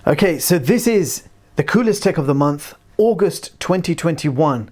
Okay, so this is the coolest tech of the month, August 2021,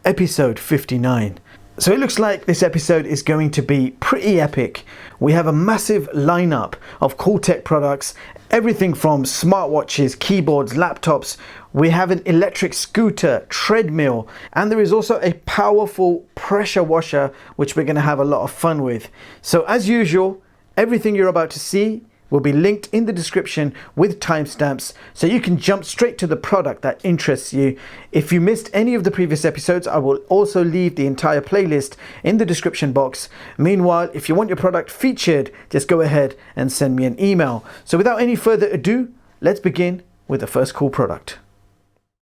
episode 59. So it looks like this episode is going to be pretty epic. We have a massive lineup of cool tech products, everything from smartwatches, keyboards, laptops. We have an electric scooter, treadmill, and there is also a powerful pressure washer, which we're going to have a lot of fun with. So as usual, everything you're about to see will be linked in the description with timestamps, so you can jump straight to the product that interests you. If you missed any of the previous episodes, I will also leave the entire playlist in the description box. Meanwhile, if you want your product featured, just go ahead and send me an email. So without any further ado, let's begin with the first cool product.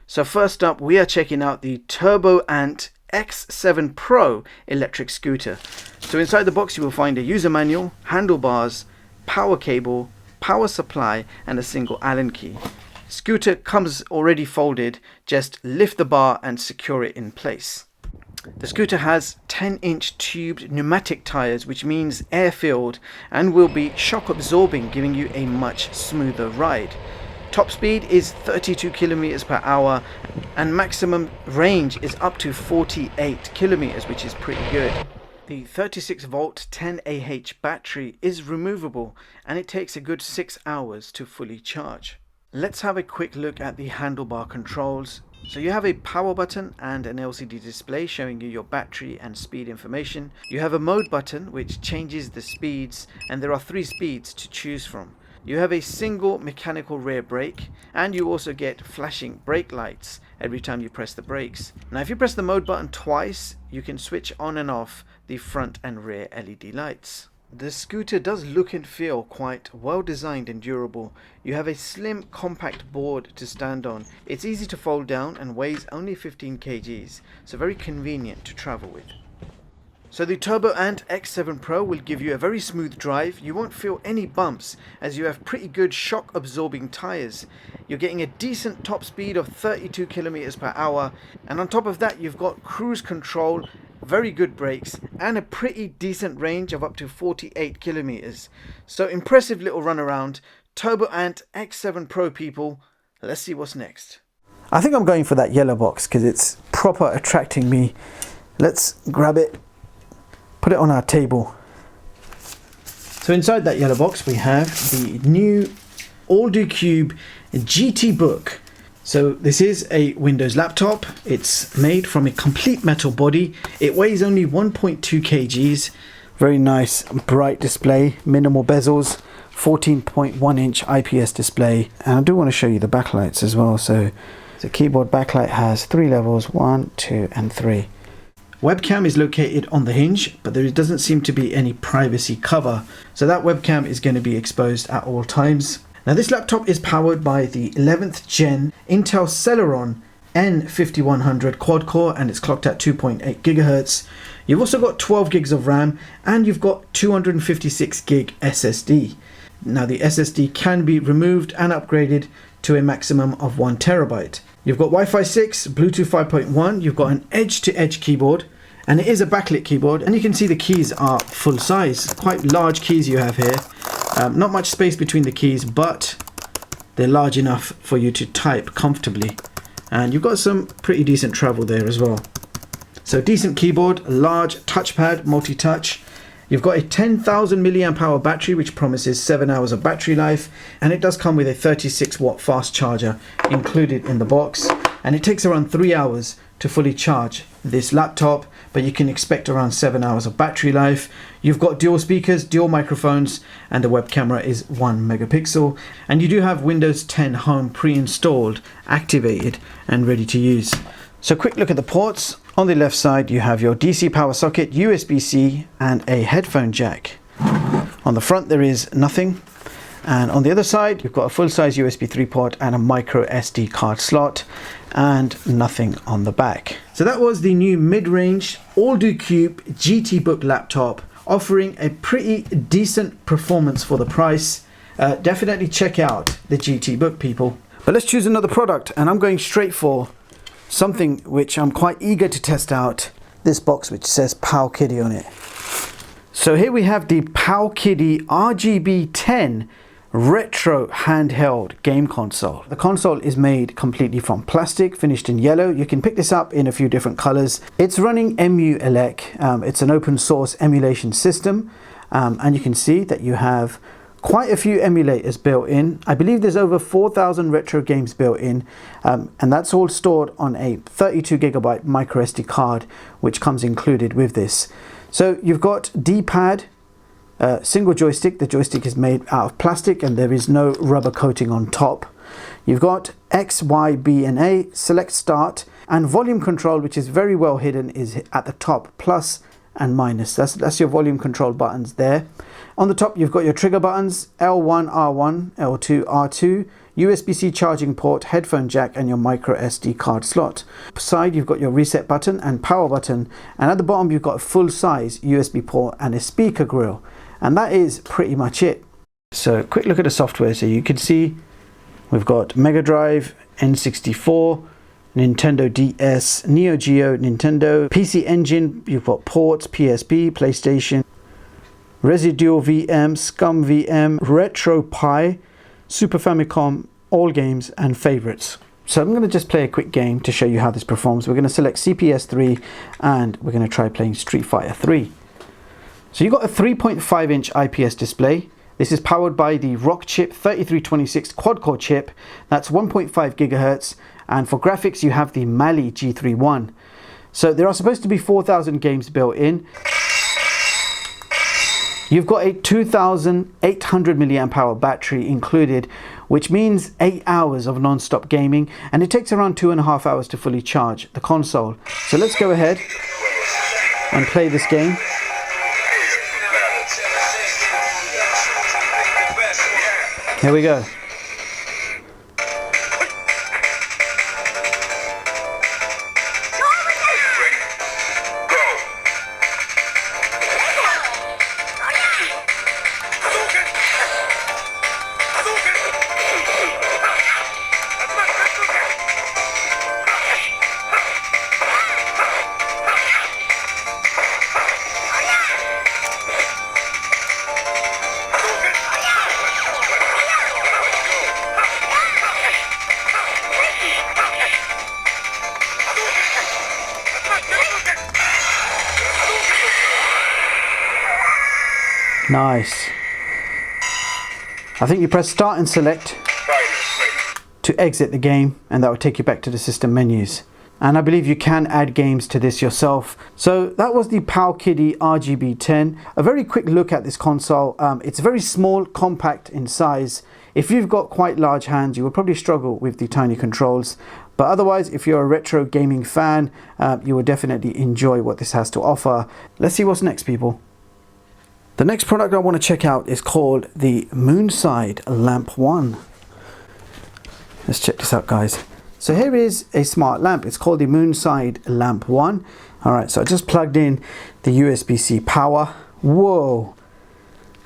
So first up, we are checking out the Turboant X7 Pro electric scooter. So inside the box you will find a user manual, handlebars, power cable, power supply, and a single Allen key. Scooter comes already folded, just lift the bar and secure it in place. The scooter has 10-inch tubed pneumatic tires, which means air-filled and will be shock absorbing, giving you a much smoother ride. Top speed is 32 kilometers per hour and maximum range is up to 48 kilometers, which is pretty good. The 36 volt 10Ah battery is removable and it takes a good 6 hours to fully charge. Let's have a quick look at the handlebar controls. So you have a power button and an LCD display showing you your battery and speed information. You have a mode button which changes the speeds, and there are 3 speeds to choose from. You have a single mechanical rear brake, and you also get flashing brake lights every time you press the brakes. Now if you press the mode button twice, you can switch on and off the front and rear LED lights. The scooter does look and feel quite well designed and durable. You have a slim compact board to stand on. It's easy to fold down and weighs only 15 kgs, so very convenient to travel with. So the Turboant X7 Pro will give you a very smooth drive. You won't feel any bumps as you have pretty good shock absorbing tires. You're getting a decent top speed of 32 kilometers per hour, and on top of that you've got cruise control, very good brakes, and a pretty decent range of up to 48 kilometers. So impressive little run around. Turboant X7 Pro, people. Let's see what's next. I think I'm going for that yellow box because it's proper attracting me. Let's grab it, put it on our table. So inside that yellow box we have the new ALLDOCUBE GT Book. So this is a Windows laptop. It's made from a complete metal body. It weighs only 1.2 kgs. Very nice bright display, minimal bezels, 14.1 inch IPS display. And I do want to show you the backlights as well. So the keyboard backlight has 3 levels, 1, 2 and 3. Webcam is located on the hinge, but there doesn't seem to be any privacy cover, so that webcam is going to be exposed at all times. Now this laptop is powered by the 11th gen Intel Celeron N5100 quad core, and it's clocked at 2.8 GHz. You've also got 12 gigs of RAM and you've got 256 gig SSD. Now the SSD can be removed and upgraded to a maximum of 1 terabyte. You've got Wi-Fi 6, Bluetooth 5.1, you've got an edge-to-edge keyboard, and it is a backlit keyboard, and you can see the keys are full size. Quite large keys you have here. Not much space between the keys, but they're large enough for you to type comfortably. And you've got some pretty decent travel there as well. So decent keyboard, large touchpad, multi-touch. You've got a 10,000 milliamp hour battery, which promises 7 hours of battery life, and it does come with a 36 watt fast charger included in the box, and it takes around 3 hours to fully charge this laptop, but you can expect around 7 hours of battery life. You've got dual speakers, dual microphones, and the web camera is 1 megapixel, and you do have Windows 10 Home pre-installed, activated and ready to use. So quick look at the ports. On the left side you have your DC power socket, USB-C and a headphone jack. On the front there is nothing, and on the other side you've got a full-size USB 3 port and a micro SD card slot, and nothing on the back. So that was the new mid-range ALLDOCUBE GT Book laptop, offering a pretty decent performance for the price. Definitely check out the GT Book, people. But let's choose another product, and I'm going straight for something which I'm quite eager to test out. This box which says POWKIDDY on it. So here we have the POWKIDDY RGB 10 retro handheld game console. The console is made completely from plastic, finished in yellow. You can pick this up in a few different colors. It's running EmuElec. It's an open source emulation system, and you can see that you have quite a few emulators built in. I believe there's over 4,000 retro games built in, and that's all stored on a 32GB micro SD card, which comes included with this. So you've got D-pad, single joystick. The joystick is made out of plastic and there is no rubber coating on top. You've got X, Y, B and A, select start, and volume control, which is very well hidden, is at the top, plus and minus. That's your volume control buttons there. On the top you've got your trigger buttons, L1, R1, L2, R2, USB-C charging port, headphone jack and your micro SD card slot. Side you've got your reset button and power button, and at the bottom you've got a full-size USB port and a speaker grill. And that is pretty much it. So quick look at the software. So you can see we've got Mega Drive, N64, Nintendo DS, Neo Geo, Nintendo, PC Engine, you've got ports, PSP, PlayStation, Residual VM, Scum VM, RetroPie, Super Famicom, all games and favorites. So I'm going to just play a quick game to show you how this performs. We're going to select CPS 3 and we're going to try playing Street Fighter 3. So you've got a 3.5 inch IPS display. This is powered by the Rockchip 3326 quad-core chip. That's 1.5 gigahertz. And for graphics, you have the Mali G31. So there are supposed to be 4,000 games built in. You've got a 2,800 milliamp hour battery included, which means 8 hours of non-stop gaming. And it takes around 2.5 hours to fully charge the console. So let's go ahead and play this game. Here we go. Nice. I think you press start and select to exit the game, and that will take you back to the system menus. And I believe you can add games to this yourself. So that was the POWKIDDY RGB10. A very quick look at this console. It's very small, compact in size. If you've got quite large hands, you will probably struggle with the tiny controls. But otherwise, if you're a retro gaming fan, you will definitely enjoy what this has to offer. Let's see what's next, people. The next product I want to check out is called the Moonside Lamp One. Let's check this out, guys. So here is a smart lamp. It's called the Moonside Lamp One. All right, so I just plugged in the USB-C power. Whoa,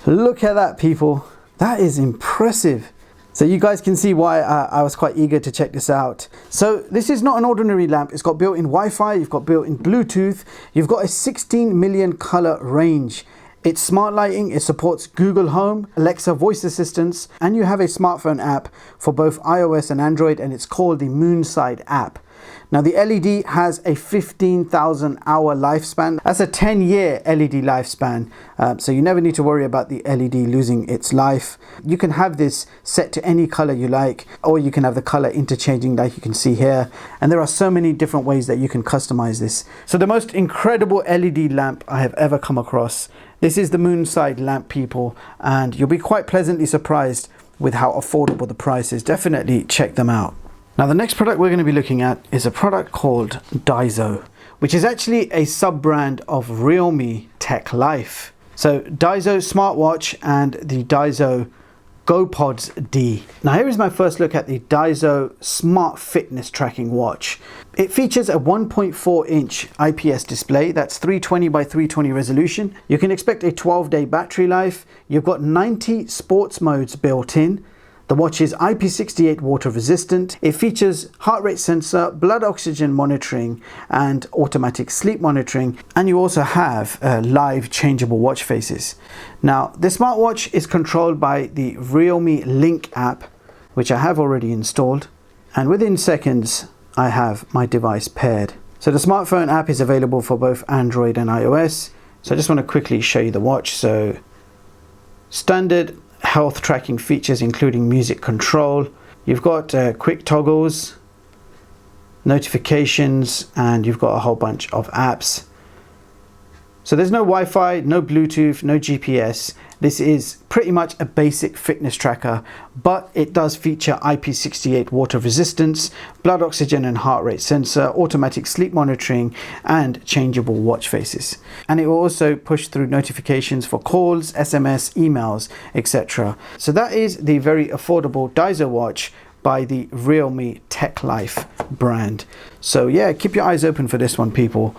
look at that, people. That is impressive. So you guys can see why I was quite eager to check this out. So this is not an ordinary lamp. It's got built-in Wi-Fi, you've got built-in Bluetooth, you've got a 16 million color range. It's smart lighting, it supports Google Home, Alexa voice assistants, and you have a smartphone app for both iOS and Android, and it's called the Moonside app. Now the LED has a 15,000 hour lifespan. That's a 10-year LED lifespan. So you never need to worry about the LED losing its life. You can have this set to any color you like, or you can have the color interchanging like you can see here. And there are so many different ways that you can customize this. So the most incredible LED lamp I have ever come across. This is the Moonside lamp, people, and you'll be quite pleasantly surprised with how affordable the price is. Definitely check them out. Now the next product we're going to be looking at is a product called DIZO, which is actually a sub-brand of Realme Tech Life. So DIZO Smartwatch and the DIZO GoPods D. Now here is my first look at the DIZO Smart Fitness Tracking Watch. It features a 1.4 inch IPS display, that's 320 by 320 resolution. You can expect a 12-day battery life. You've got 90 sports modes built in. The watch is IP68 water resistant. It features heart rate sensor, blood oxygen monitoring and automatic sleep monitoring, and you also have live changeable watch faces. Now the smartwatch is controlled by the Realme Link app, which I have already installed, and within seconds I have my device paired. So the smartphone app is available for both Android and iOS. So I just want to quickly show you the watch. So standard health tracking features including music control. You've got quick toggles, notifications, and you've got a whole bunch of apps. So there's no Wi-Fi, no Bluetooth, no GPS. This is pretty much a basic fitness tracker, but it does feature IP68 water resistance, blood oxygen and heart rate sensor, automatic sleep monitoring, and changeable watch faces. And it will also push through notifications for calls, SMS, emails, etc. So that is the very affordable DIZO watch by the Realme Tech Life brand. So yeah, keep your eyes open for this one, people.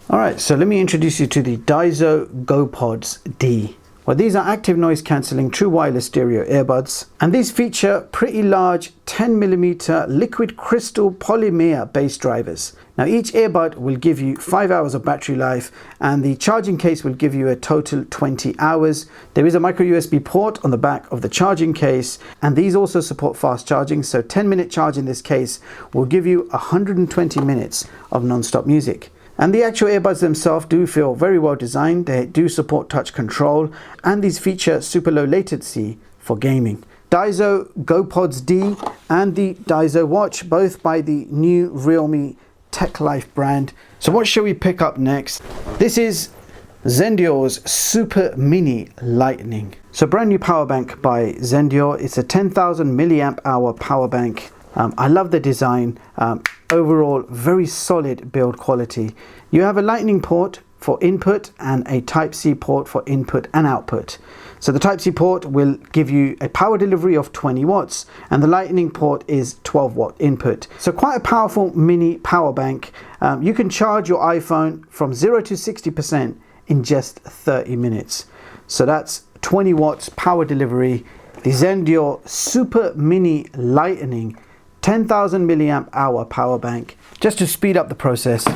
Alright, so let me introduce you to the DIZO GoPods D. Well, these are active noise cancelling true wireless stereo earbuds, and these feature pretty large 10mm liquid crystal polymer bass drivers. Now each earbud will give you 5 hours of battery life, and the charging case will give you a total 20 hours. There is a micro USB port on the back of the charging case, and these also support fast charging, so 10-minute charge in this case will give you 120 minutes of non-stop music. And the actual earbuds themselves do feel very well designed. They do support touch control, and these feature super low latency for gaming. DIZO GoPods D and the DIZO watch, both by the new Realme Tech Life brand. So what shall we pick up next? This is ZENDURE's Super Mini Lightning. So brand new power bank by ZENDURE. It's a 10,000 milliamp hour power bank. I love the design. Overall, very solid build quality. You have a lightning port for input and a Type-C port for input and output. So the Type-C port will give you a power delivery of 20 watts, and the lightning port is 12 watt input. So quite a powerful mini power bank. You can charge your iPhone from 0 to 60% in just 30 minutes. So that's 20 watts power delivery. The ZENDURE Super Mini Lightning 10,000 milliamp hour power bank. Just to speed up the process,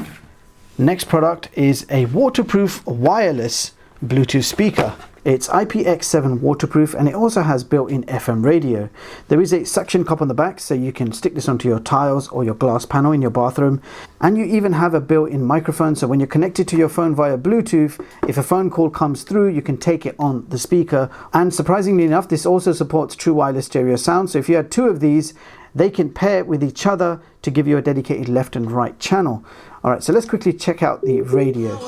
next product is a waterproof wireless Bluetooth speaker. It's IPX7 waterproof, and it also has built-in FM radio. There is a suction cup on the back, so you can stick this onto your tiles or your glass panel in your bathroom. And you even have a built-in microphone, so when you're connected to your phone via Bluetooth, if a phone call comes through, you can take it on the speaker. And surprisingly enough, this also supports true wireless stereo sound. So if you had two of these, they can pair with each other to give you a dedicated left and right channel. All right, so let's quickly check out the radio.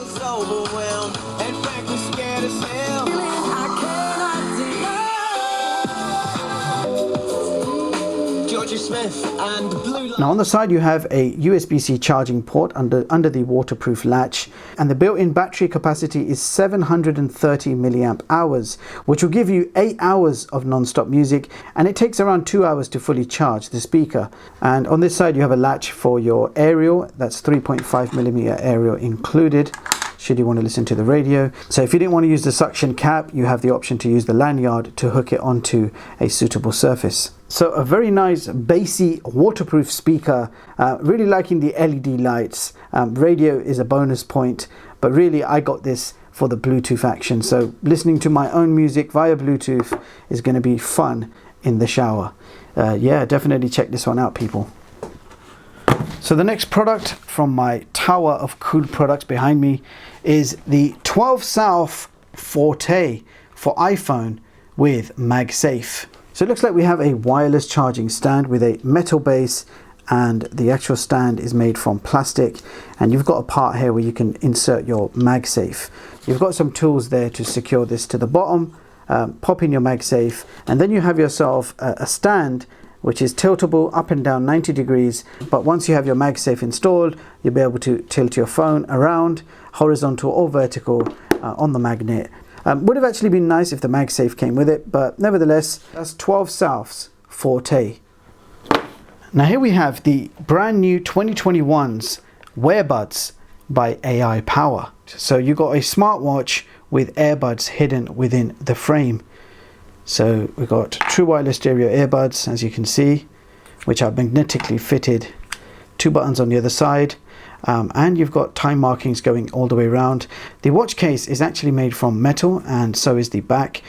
Now on the side you have a USB-C charging port under the waterproof latch, and the built-in battery capacity is 730 milliamp hours, which will give you 8 hours of non-stop music, and it takes around 2 hours to fully charge the speaker. And on this side you have a latch for your aerial. That's 3.5mm aerial included, should you want to listen to the radio. So if you didn't want to use the suction cap, you have the option to use the lanyard to hook it onto a suitable surface. So a very nice bassy waterproof speaker. Really liking the LED lights. Radio is a bonus point, but really I got this for the Bluetooth action. So listening to my own music via Bluetooth is going to be fun in the shower. Yeah, definitely check this one out, people. So the next product from my tower of cool products behind me is the TwelveSouth Forte for iPhone with MagSafe. So it looks like we have a wireless charging stand with a metal base, and the actual stand is made from plastic, and you've got a part here where you can insert your MagSafe. You've got some tools there to secure this to the bottom, pop in your MagSafe, and then you have yourself a stand which is tiltable up and down 90 degrees. But once you have your MagSafe installed, you'll be able to tilt your phone around, horizontal or vertical, on the magnet. Would have actually been nice if the MagSafe came with it, but nevertheless, that's TwelveSouth's Forte. Now here we have the brand new 2021's Wearbuds by AIPOWER. So you got a smartwatch with earbuds hidden within the frame. So we've got true wireless stereo earbuds, as you can see, which are magnetically fitted. 2 buttons on the other side. And you've got time markings going all the way around. The watch case is actually made from metal, and so is the back.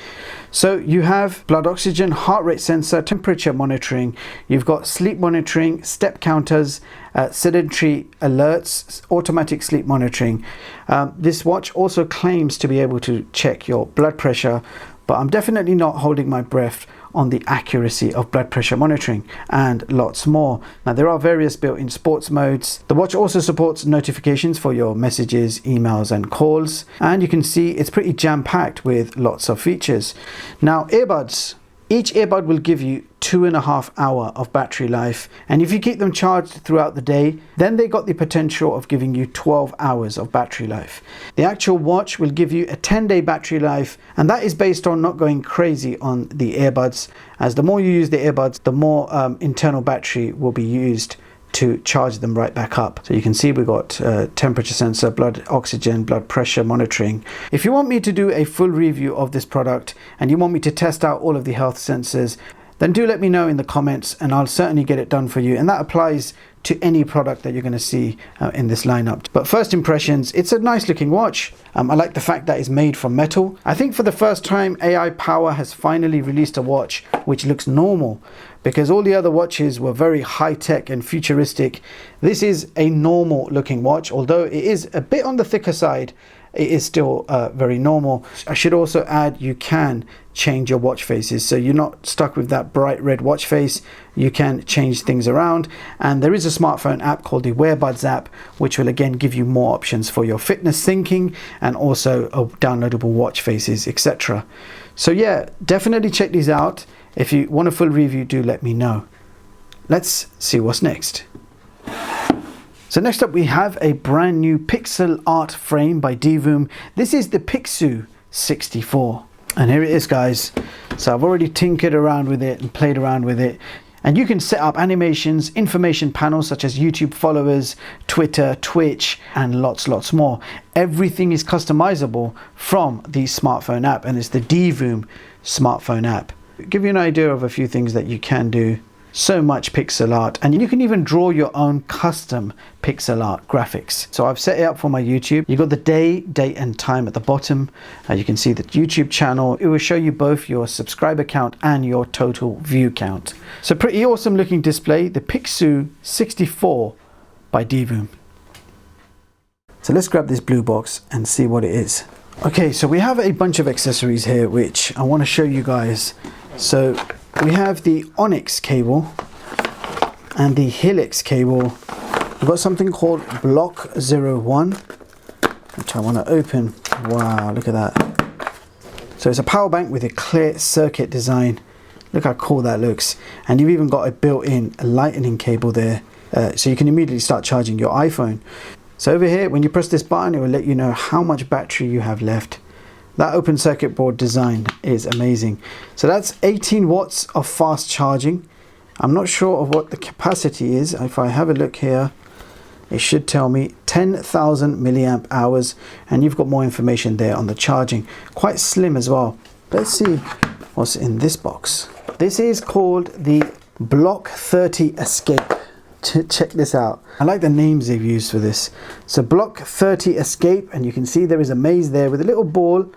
So you have blood oxygen, heart rate sensor, temperature monitoring. You've got sleep monitoring, step counters, sedentary alerts, automatic sleep monitoring. This watch also claims to be able to check your blood pressure, but I'm definitely not holding my breath on the accuracy of blood pressure monitoring, and lots more. Now, there are various built-in sports modes. The watch also supports notifications for your messages, emails and calls, and you can see it's pretty jam-packed with lots of features. Now, earbuds. Each earbud will give you 2.5 hours of battery life, and if you keep them charged throughout the day, then they got the potential of giving you 12 hours of battery life. The actual watch will give you a 10-day battery life, and that is based on not going crazy on the earbuds, as the more you use the earbuds, the more internal battery will be used to charge them right back up. So you can see we've got temperature sensor, blood oxygen, blood pressure monitoring. If you want me to do a full review of this product and you want me to test out all of the health sensors, then do let me know in the comments and I'll certainly get it done for you. And that applies to any product that you're going to see in this lineup. But first impressions, it's a nice looking watch. I like the fact that it's made from metal. I think for the first time, AIPOWER has finally released a watch which looks normal, because all the other watches were very high-tech and futuristic. This is a normal looking watch, although it is a bit on the thicker side. It is still very normal. I should also add, you can change your watch faces, so you're not stuck with that bright red watch face. You can change things around, and there is a smartphone app called the Wearbuds app, which will again give you more options for your fitness thinking and also downloadable watch faces, etc. So yeah, definitely check these out. If you want a full review, do let me know. Let's see what's next. So next up we have a brand new pixel art frame by Divoom. This is the Pixoo 64. And here it is, guys. So I've already tinkered around with it and played around with it. And you can set up animations, information panels such as YouTube followers, Twitter, Twitch, and lots more. Everything is customizable from the smartphone app, and it's the Divoom smartphone app. Give you an idea of a few things that you can do. So much pixel art, and you can even draw your own custom pixel art graphics. So I've set it up for my YouTube. You've got the day, date and time at the bottom. You can see the YouTube channel. It will show you both your subscriber count and your total view count. So pretty awesome looking display, the Pixoo 64 by Divoom. So let's grab this blue box and see what it is. Okay, so we have a bunch of accessories here which I want to show you guys. So we have the Onyx cable and the Helix cable. We've got something called Block 01, which I want to open. Wow, look at that. So it's a power bank with a clear circuit design. Look how cool that looks. And you've even got a built-in lightning cable there, so you can immediately start charging your iPhone. So over here, when you press this button, it will let you know how much battery you have left. That open circuit board design is amazing. So that's 18 watts of fast charging. I'm not sure of what the capacity is. If I have a look here, it should tell me 10,000 milliamp hours, and you've got more information there on the charging. Quite slim as well. Let's see what's in this box. This is called the Block 30 Escape. Check this out. I like the names they've used for this. So Block 30 Escape, and you can see there is a maze there with a little ball,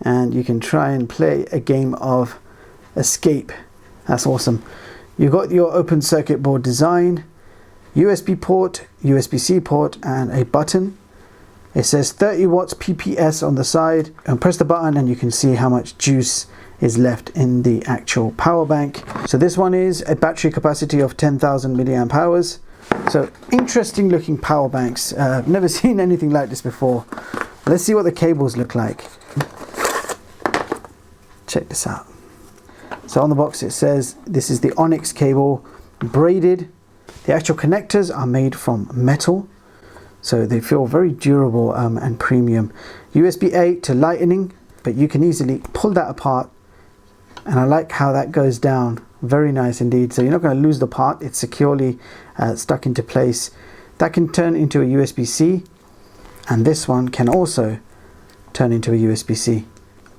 and you can try and play a game of escape. That's awesome. You've got your open circuit board design, USB port, USB-C port, and a button. It says 30 watts PPS on the side, and press the button and you can see how much juice is left in the actual power bank. So this one is a battery capacity of 10,000 milliamp hours. So interesting looking power banks. I've never seen anything like this before. Let's see what the cables look like. Check this out. So on the box it says this is the Onyx cable, braided. The actual connectors are made from metal, so they feel very durable and premium. USB-A to lightning, but you can easily pull that apart, and I like how that goes down. Very nice indeed. So you're not going to lose the part. It's securely stuck into place. That can turn into a USB-C, and this one can also turn into a USB-C.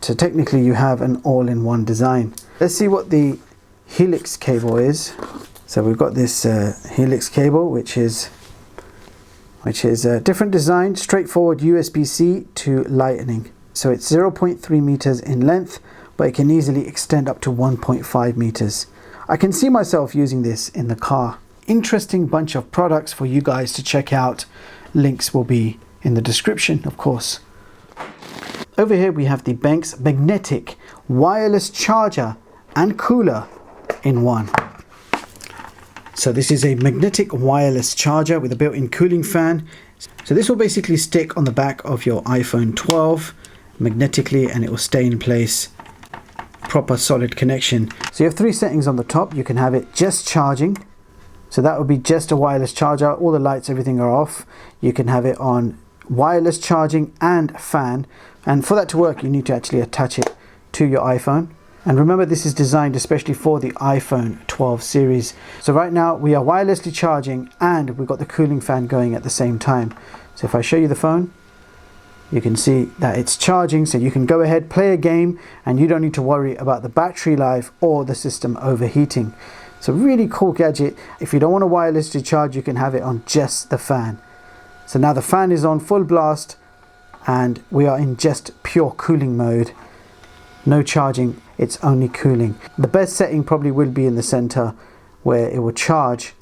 So technically you have an all-in-one design. Let's see what the Helix cable is. So we've got this Helix cable, which is a different design, straightforward USB-C to Lightning. So it's 0.3 meters in length, but it can easily extend up to 1.5 meters. I can see myself using this in the car. Interesting bunch of products for you guys to check out. Links will be in the description, of course. Over here we have the BENKS magnetic wireless charger and cooler in one. So this is a magnetic wireless charger with a built-in cooling fan. So this will basically stick on the back of your iPhone 12 magnetically, and it will stay in place. Proper solid connection. So you have three settings on the top. You can have it just charging. So that would be just a wireless charger. All the lights, everything are off. You can have it on wireless charging and fan. And for that to work, you need to actually attach it to your iPhone. And remember, this is designed especially for the iPhone 12 series. So right now we are wirelessly charging and we've got the cooling fan going at the same time. So if I show you the phone, you can see that it's charging, so you can go ahead, play a game, and you don't need to worry about the battery life or the system overheating. It's a really cool gadget. If you don't want to wirelessly charge, you can have it on just the fan. So now the fan is on full blast and we are in just pure cooling mode. No charging, it's only cooling. The best setting probably will be in the center, where it will charge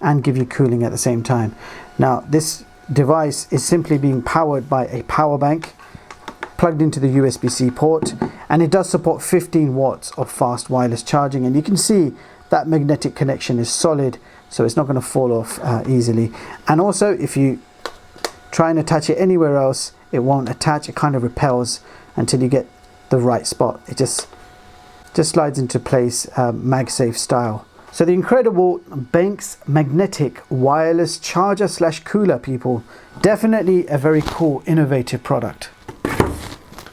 and give you cooling at the same time. Now this device is simply being powered by a power bank plugged into the USB-C port, and it does support 15 watts of fast wireless charging, and you can see that magnetic connection is solid, so it's not going to fall off easily. And also, if you try and attach it anywhere else, it won't attach. It kind of repels until you get the right spot. It just slides into place, MagSafe style. So the incredible BENKS magnetic wireless charger / cooler, people. Definitely a very cool, innovative product.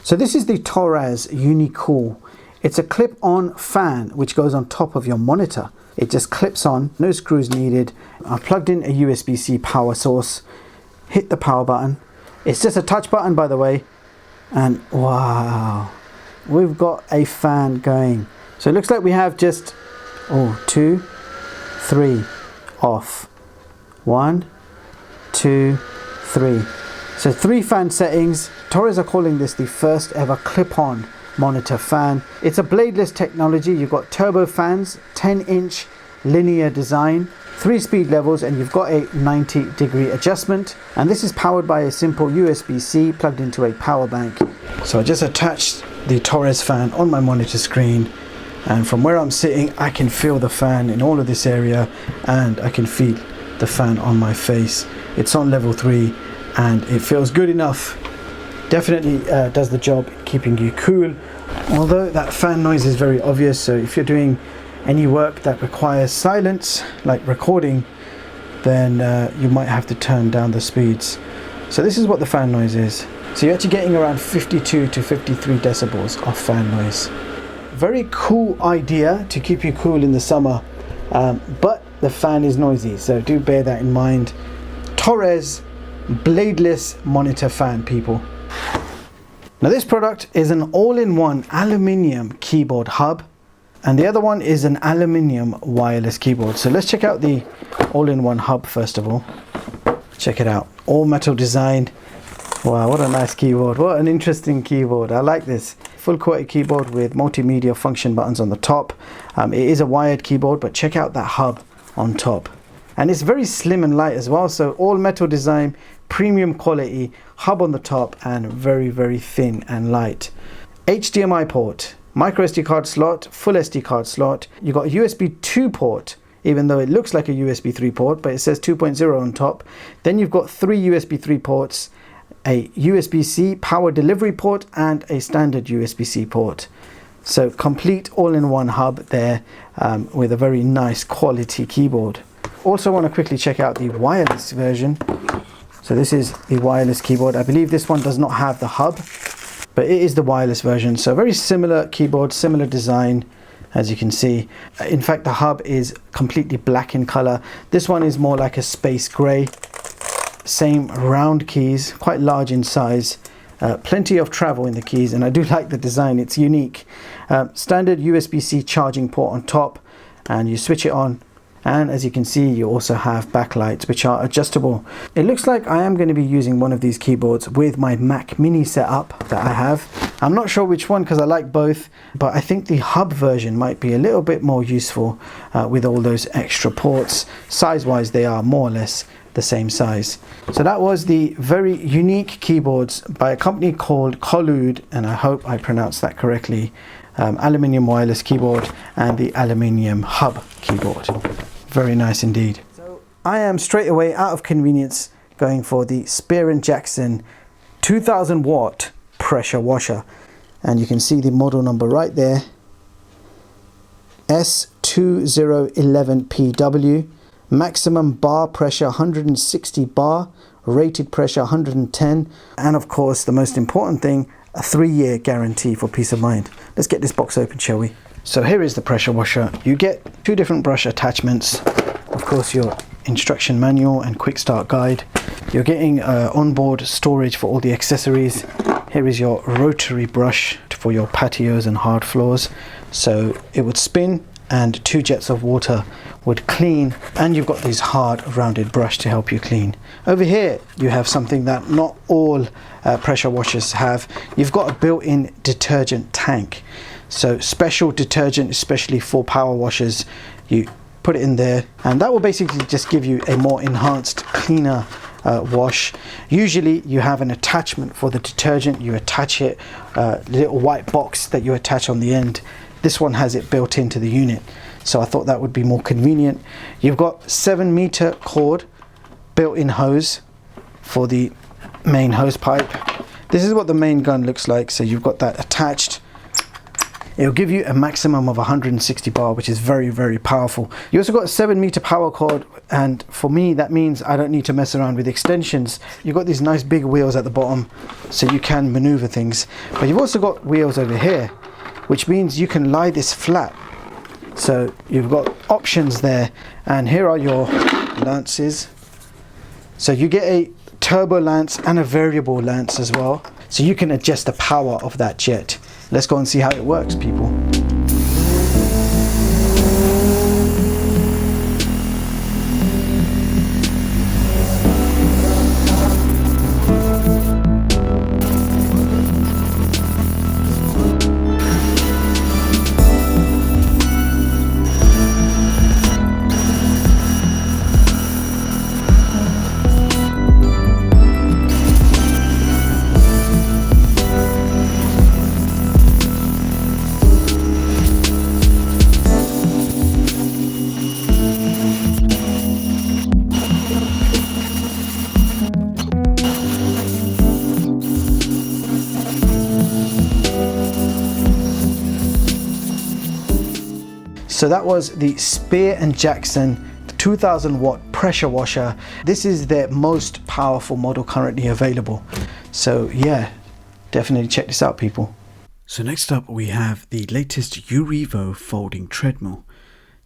So this is the Torras UNICOOL. It's a clip-on fan which goes on top of your monitor. It just clips on, no screws needed. I've plugged in a USB-C power source, hit the power button. It's just a touch button, by the way, and wow, we've got a fan going. So it looks like we have just 2, 3 off. 1, 2, 3. So 3 fan settings. Torras are calling this the first ever clip-on monitor fan. It's a bladeless technology. You've got turbo fans, 10-inch linear design, 3 speed levels, and you've got a 90-degree adjustment. And this is powered by a simple USB-C plugged into a power bank. So I just attached the Torras fan on my monitor screen, and from where I'm sitting I can feel the fan in all of this area, and I can feel the fan on my face. It's on level 3 and it feels good enough. Definitely does the job keeping you cool, although that fan noise is very obvious. So if you're doing any work that requires silence, like recording, then you might have to turn down the speeds. So this is what the fan noise is. So you're actually getting around 52 to 53 decibels of fan noise. Very cool idea to keep you cool in the summer, but the fan is noisy, so do bear that in mind. Torras bladeless monitor fan, people. Now this product is an all-in-one aluminium keyboard hub, and the other one is an aluminium wireless keyboard. So let's check out the all-in-one hub first of all. Check it out, all metal design. Wow, what a nice keyboard. What an interesting keyboard. I like this. Full QWERTY keyboard with multimedia function buttons on the top. It is a wired keyboard, but check out that hub on top. And it's very slim and light as well. So all metal design, premium quality, hub on the top, and very, very thin and light. HDMI port, micro SD card slot, full SD card slot. You've got a USB 2 port, even though it looks like a USB 3 port, but it says 2.0 on top. Then you've got 3 USB 3 ports, a USB-C power delivery port, and a standard USB-C port. So complete all-in-one hub there, with a very nice quality keyboard. Also want to quickly check out the wireless version. So this is the wireless keyboard. I believe this one does not have the hub, but it is the wireless version. So very similar keyboard, similar design, as you can see. In fact, the hub is completely black in color. This one is more like a space gray. Same round keys, quite large in size, Plenty of travel in the keys, and I do like the design, it's unique. Standard USB-C charging port on top, and you switch it on, and as you can see you also have backlights which are adjustable. It looks like I am going to be using one of these keyboards with my Mac Mini setup that I have. I'm not sure which one because I like both, but I think the hub version might be a little bit more useful with all those extra ports. Size wise they are more or less the same size. So that was the very unique keyboards by a company called Kolude, and I hope I pronounced that correctly. Aluminium wireless keyboard and the aluminium hub keyboard. Very nice indeed. So I am straight away out of convenience going for the Spear & Jackson 2000 watt pressure washer, and you can see the model number right there, S2011PW. Maximum bar pressure 160 bar, rated pressure 110, and of course the most important thing, a 3-year guarantee for peace of mind. Let's get this box open, shall we? So here is the pressure washer. You get 2 different brush attachments, of course your instruction manual and quick start guide. You're getting onboard storage for all the accessories. Here is your rotary brush for your patios and hard floors, so it would spin and 2 jets of water would clean, and you've got this hard rounded brush to help you clean. Over here you have something that not all pressure washers have. You've got a built-in detergent tank, so special detergent especially for power washers. You put it in there and that will basically just give you a more enhanced, cleaner wash. Usually you have an attachment for the detergent, you attach it, little white box that you attach on the end. This one has it built into the unit, so I thought that would be more convenient. You've got 7-meter cord, built-in hose for the main hose pipe. This is what the main gun looks like, so you've got that attached. It'll give you a maximum of 160 bar, which is very, very powerful. You also got a 7-meter power cord, and for me that means I don't need to mess around with extensions. You've got these nice big wheels at the bottom, so you can maneuver things. But you've also got wheels over here, which means you can lie this flat. So you've got options there, and here are your lances. So you get a turbo lance and a variable lance as well, so you can adjust the power of that jet. Let's go and see how it works, people. So that was the Spear & Jackson 2000 watt pressure washer. This is their most powerful model currently available. So yeah, definitely check this out, people. So next up we have the latest UREVO folding treadmill.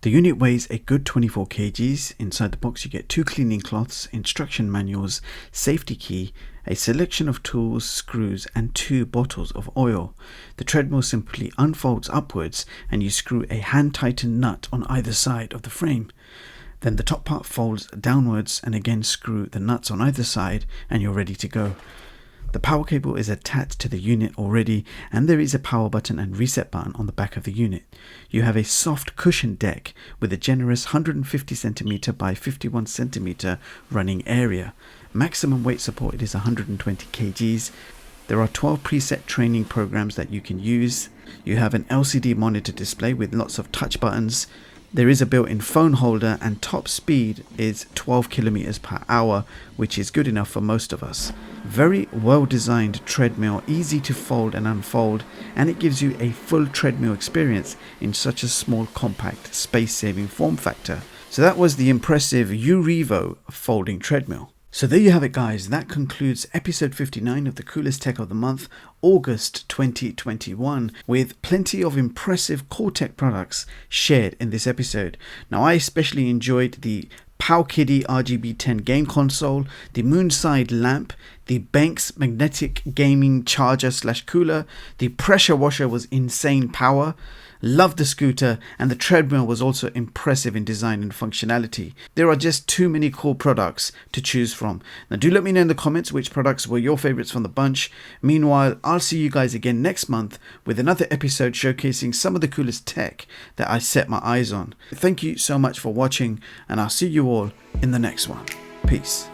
The unit weighs a good 24 kgs. Inside the box you get 2 cleaning cloths, instruction manuals, safety key, a selection of tools, screws and 2 bottles of oil. The treadmill simply unfolds upwards and you screw a hand tightened nut on either side of the frame. Then the top part folds downwards and again screw the nuts on either side and you're ready to go. The power cable is attached to the unit already, and there is a power button and reset button on the back of the unit. You have a soft cushioned deck with a generous 150cm by 51cm running area. Maximum weight supported is 120 kgs. There are 12 preset training programs that you can use. You have an LCD monitor display with lots of touch buttons. There is a built-in phone holder, and top speed is 12 km per hour, which is good enough for most of us. Very well designed treadmill, easy to fold and unfold, and it gives you a full treadmill experience in such a small, compact, space-saving form factor. So that was the impressive UREVO folding treadmill. So there you have it, guys. That concludes episode 59 of the coolest tech of the month, August 2021, with plenty of impressive core tech products shared in this episode. Now, I especially enjoyed the POWKIDDY RGB10 game console, the Moonside Lamp, the BENKS magnetic gaming charger / cooler, the pressure washer was insane power. Loved the scooter, and the treadmill was also impressive in design and functionality. There are just too many cool products to choose from. Now do let me know in the comments which products were your favorites from the bunch. Meanwhile, I'll see you guys again next month with another episode showcasing some of the coolest tech that I set my eyes on. Thank you so much for watching, and I'll see you all in the next one. Peace.